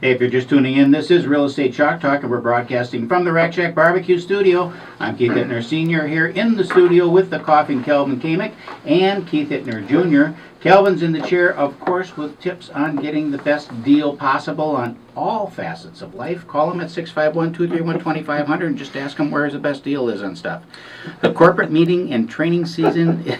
Hey, if you're just tuning in, this is Real Estate Chalk Talk, and we're broadcasting from the Rack Shack Barbecue Studio. I'm Keith Hittner Sr. here in the studio with the coughing Kelvin Kaemingk and Keith Hittner Jr. Kelvin's in the chair, of course, with tips on getting the best deal possible on all facets of life. Call him at 651-231-2500 and just ask him where the best deal is on stuff. The corporate meeting and training season is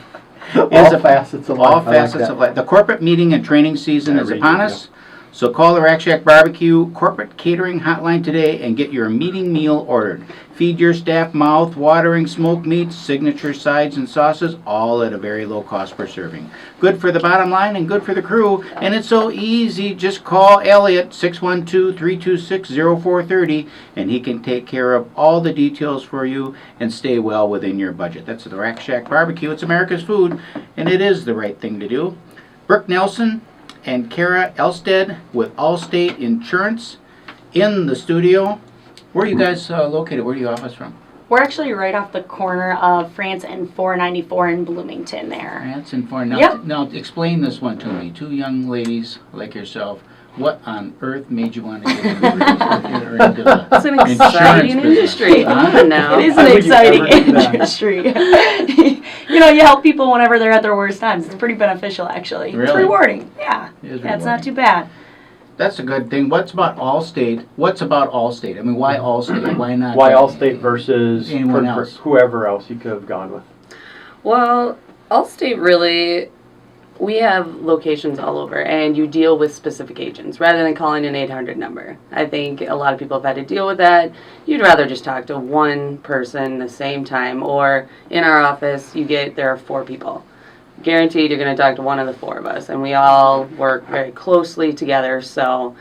all facets of life. All facets of life. The corporate meeting and training season is upon us. So call the Rack Shack Barbecue corporate catering hotline today and get your meeting meal ordered. Feed your staff mouth-watering smoked meats, signature sides and sauces, all at a very low cost per serving. Good for the bottom line and good for the crew, and it's so easy. Just call Elliot, 612-326-0430, and he can take care of all the details for you and stay well within your budget. That's the Rack Shack Barbecue. It's America's food, and it is the right thing to do. Brooke Nelson and Kara Elstead with AllState Insurance in the studio. Where are you guys located? Where are you office from? We're actually right off the corner of France and 494 in Bloomington there. France and 4. Now, Yep. now explain this one to me. Two young ladies like yourself. What on earth made you want to get into the It's an exciting industry. Huh? Come on now. It is Why an would you ever exciting do that? industry. You help people whenever they're at their worst times. It's pretty beneficial, actually. It's Really? rewarding. Yeah. It is Yeah, it's not rewarding. too bad. That's a good thing. What's about AllState? What's about AllState? I mean, why AllState? Why not? Why AllState versus Anyone else? whoever else you could have gone with? Well, AllState really, we have locations all over, and you deal with specific agents rather than calling an 800 number. I think a lot of people have had to deal with that. You'd rather just talk to one person the same time, or in our office, there are 4 people. Guaranteed you're going to talk to one of the 4 of us, and we all work very closely together, so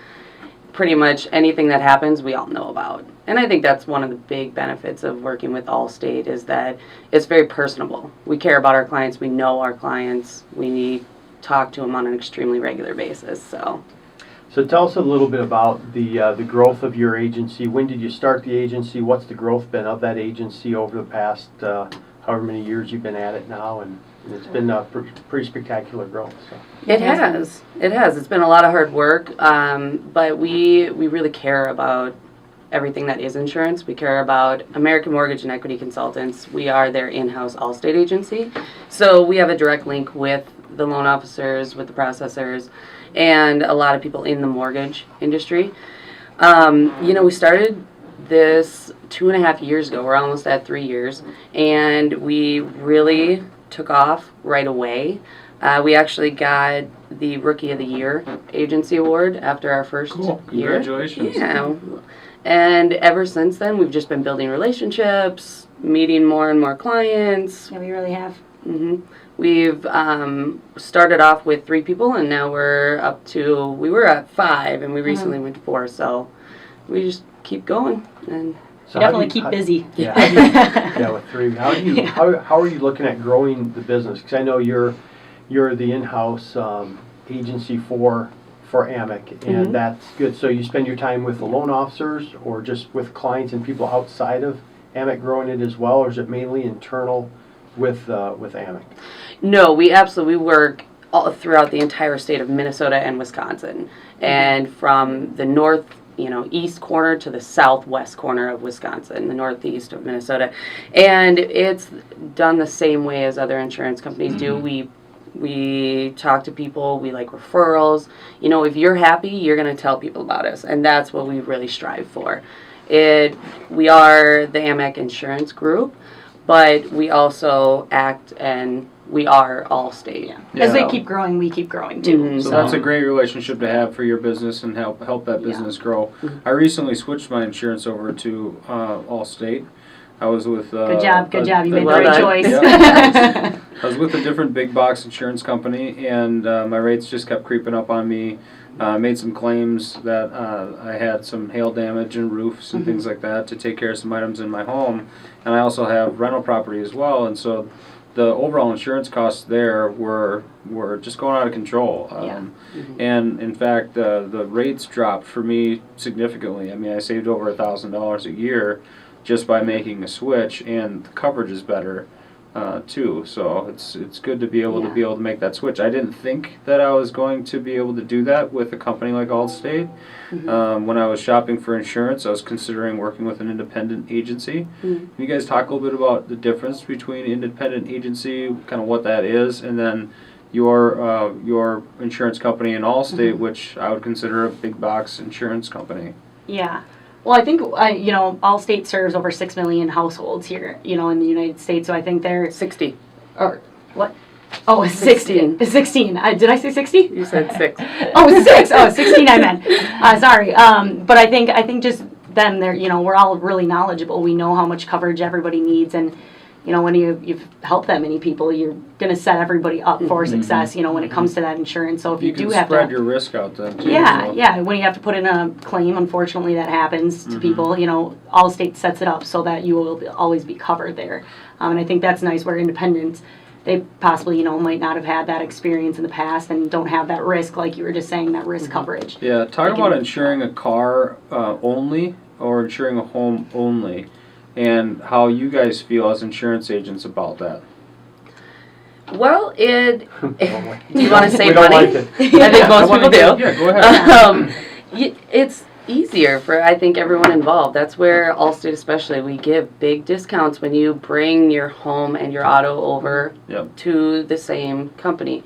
pretty much anything that happens, we all know about. And I think that's one of the big benefits of working with AllState is that it's very personable. We care about our clients. We know our clients. We talk to them on an extremely regular basis. So tell us a little bit about the growth of your agency. When did you start the agency? What's the growth been of that agency over the past however many years you've been at it now? And it's been a pretty spectacular growth. So. It has. It's been a lot of hard work, but we really care about everything that is insurance. We care about American Mortgage and Equity Consultants. We are their in-house Allstate agency. So we have a direct link with the loan officers, with the processors, and a lot of people in the mortgage industry. We started this 2.5 years ago. We're almost at 3 years, and we really took off right away. We actually got the Rookie of the Year Agency Award after our first year. Congratulations. Yeah. And ever since then, we've just been building relationships, meeting more and more clients. Yeah, we really have. We've started off with 3 people, and now we were at 5, and we recently went to 4, so we just keep going. And So definitely keep busy. Yeah, yeah, with 3. How are you looking at growing the business? Because I know you're the in-house agency for AMEC, and that's good. So you spend your time with the loan officers, or just with clients and people outside of AMEC growing it as well, or is it mainly internal with AMEC? No, we absolutely work all throughout the entire state of Minnesota and Wisconsin, and from the north, east corner to the southwest corner of Wisconsin, the northeast of Minnesota, and it's done the same way as other insurance companies do. We talk to people. We like referrals. If you're happy, you're going to tell people about us, and that's what we really strive for. We are the AMEC Insurance Group, but we also act and we are AllState. Yeah. As they keep growing, we keep growing too. So that's a great relationship to have for your business and help that business grow. I recently switched my insurance over to AllState. I was with Good job. You made the well right done. choice. Yeah. I was with a different big box insurance company, and my rates just kept creeping up on me. Made some claims that I had some hail damage and roofs and things like that to take care of some items in my home, and I also have rental property as well, and so the overall insurance costs there were just going out of control. And in fact, the rates dropped for me significantly. I mean, I saved over $1,000 a year just by making a switch, and the coverage is better. too. So it's good to be able to make that switch. I didn't think that I was going to be able to do that with a company like AllState. When I was shopping for insurance, I was considering working with an independent agency. Can you guys talk a little bit about the difference between independent agency, kind of what that is, and then your insurance company and AllState, which I would consider a big box insurance company? Yeah. Well, I think, Allstate serves over 6 million households here, in the United States. So I think they're 60. Or what? Oh, it's 16. 16. Did I say 60? You said 6. Oh, 6. Oh, 16 I meant. Sorry. But I think just them, they're, we're all really knowledgeable. We know how much coverage everybody needs. And, when you've helped that many people, you're going to set everybody up for success, when it comes to that insurance. So if you do have to spread your risk out then too. Yeah. When you have to put in a claim, unfortunately that happens to people, Allstate sets it up so that you will always be covered there. And I think that's nice where independents, they possibly, might not have had that experience in the past and don't have that risk, like you were just saying, that risk coverage. Yeah, talk about insuring a car only or insuring a home only, and how you guys feel as insurance agents about that. Well, do you want to save We don't money? like it. I think most people do. Yeah, go ahead. It's easier for, I think, everyone involved. That's where Allstate especially, we give big discounts when you bring your home and your auto over to the same company.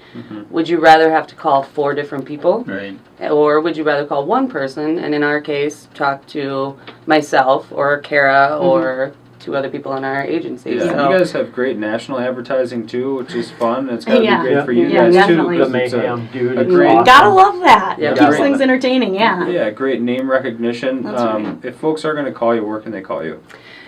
Would you rather have to call 4 different people? Right. Or would you rather call one person, and in our case, talk to myself or Kara or 2 other people in our agency? Yeah, So, you guys have great national advertising too, which is fun. It's got to Yeah. be great for you Yeah, guys definitely. too. The 'Cause it's mayhem, dude. a It's great- awesome. Gotta love that. Yeah, It gotta keeps love things entertaining, yeah. Yeah, great name recognition. That's right. If folks are going to call you, where can they call you?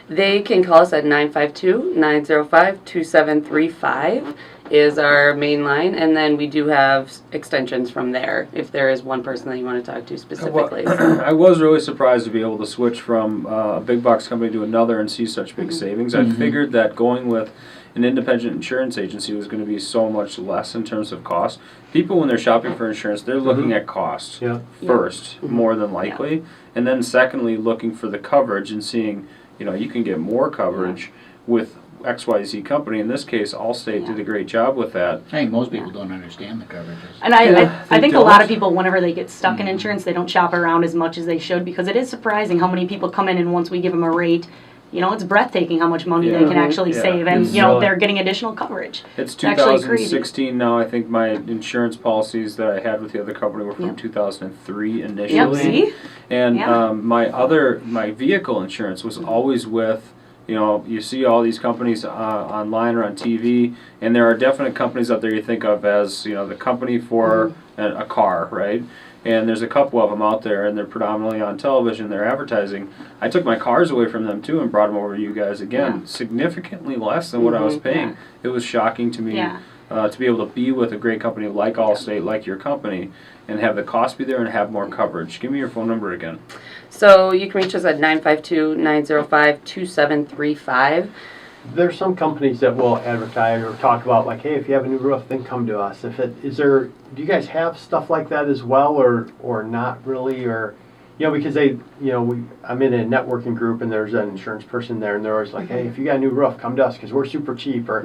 they can call us at 952-905-2735 is our main line, and then we do have extensions from there if there is one person that you want to talk to specifically. I was really surprised to be able to switch from a big box company to another and see such big savings. I figured that going with an independent insurance agency was going to be so much less in terms of cost. People, when they're shopping for insurance, they're looking at cost first, more than likely, and then secondly, looking for the coverage and seeing, you can get more coverage with XYZ company. In this case, Allstate did a great job with that. I think most people don't understand the coverages. And I they think a lot of don't. people, whenever they get stuck in insurance, they don't shop around as much as they should, because it is surprising how many people come in and once we give them a rate, it's breathtaking how much money they can actually save, and It's they're getting additional coverage. It's actually crazy. 2016 now. I think my insurance policies that I had with the other company were from 2003 initially. Yep, see? And Yeah. my vehicle insurance was always with, you see all these companies online or on TV, and there are definite companies out there you think of as, the company for a car, right? And there's a couple of them out there, and they're predominantly on television, they're advertising. I took my cars away from them too and brought them over to you guys again, significantly less than what I was paying. It was shocking to me to be able to be with a great company like Allstate, like your company, and have the cost be there and have more coverage. Give me your phone number again. So you can reach us at 952-905-2735. There's some companies that will advertise or talk about, like, hey, if you have a new roof, then come to us. Do you guys have stuff like that as well, or not really, or, because I'm in a networking group and there's an insurance person there, and they're always like, hey, if you got a new roof, come to us because we're super cheap, or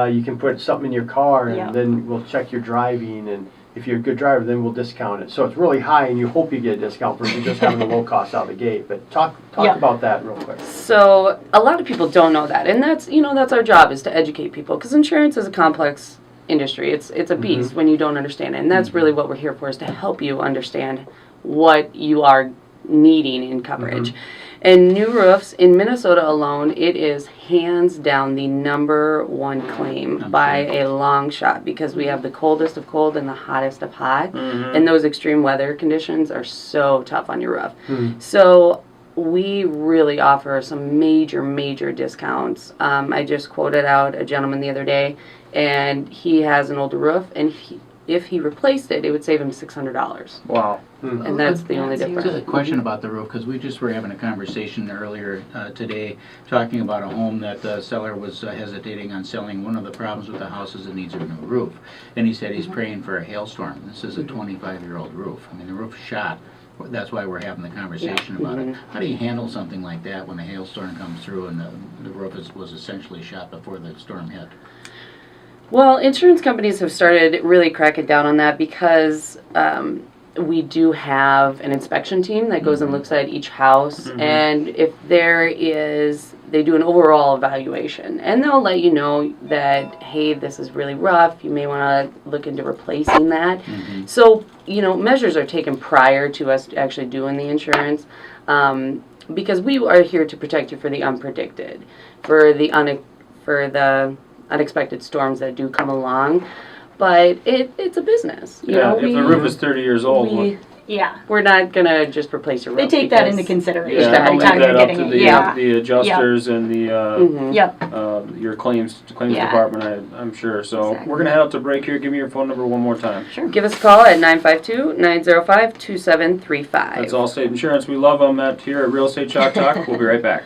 you can put something in your car and then we'll check your driving, and if you're a good driver, then we'll discount it. So it's really high, and you hope you get a discount versus just having a low cost out of the gate. But talk about that real quick. So a lot of people don't know that, and that's our job, is to educate people, because insurance is a complex industry. It's a beast when you don't understand it, and that's really what we're here for, is to help you understand what you are needing in coverage. And new roofs in Minnesota alone, it is hands down the #1 claim by a long shot, because we have the coldest of cold and the hottest of hot, and those extreme weather conditions are so tough on your roof. So we really offer some major discounts. I just quoted out a gentleman the other day, and he has an older roof, and if he replaced it, it would save him $600. Wow. And that's the only Just a difference. question about the roof, because we just were having a conversation earlier today talking about a home that the seller was hesitating on selling. One of the problems with the house is it needs a new roof. And he said he's praying for a hailstorm. This is a 25-year-old roof. I mean, the roof shot that's why we're having the conversation about it. How do you handle something like that when a hailstorm comes through and the roof was essentially shot before the storm hit? Well, insurance companies have started really cracking down on that because we do have an inspection team that goes and looks at each house, and if they do an overall evaluation, and they'll let you know that, hey, this is really rough, you may want to look into replacing that. So, measures are taken prior to us actually doing the insurance, because we are here to protect you for the unpredicted, for the unexpected storms that do come along. But it's a business. If the roof is 30 years old, we're not gonna just replace your roof. They take that into consideration I'll every leave time that you're up getting to it. the adjusters and the your claims department, I'm sure. So Exactly. we're gonna head out to break here. Give me your phone number one more time. Sure. Give us a call at 952-905-2735. That's AllState Insurance. We love them here at Real Estate Chalk Talk. We'll be right back.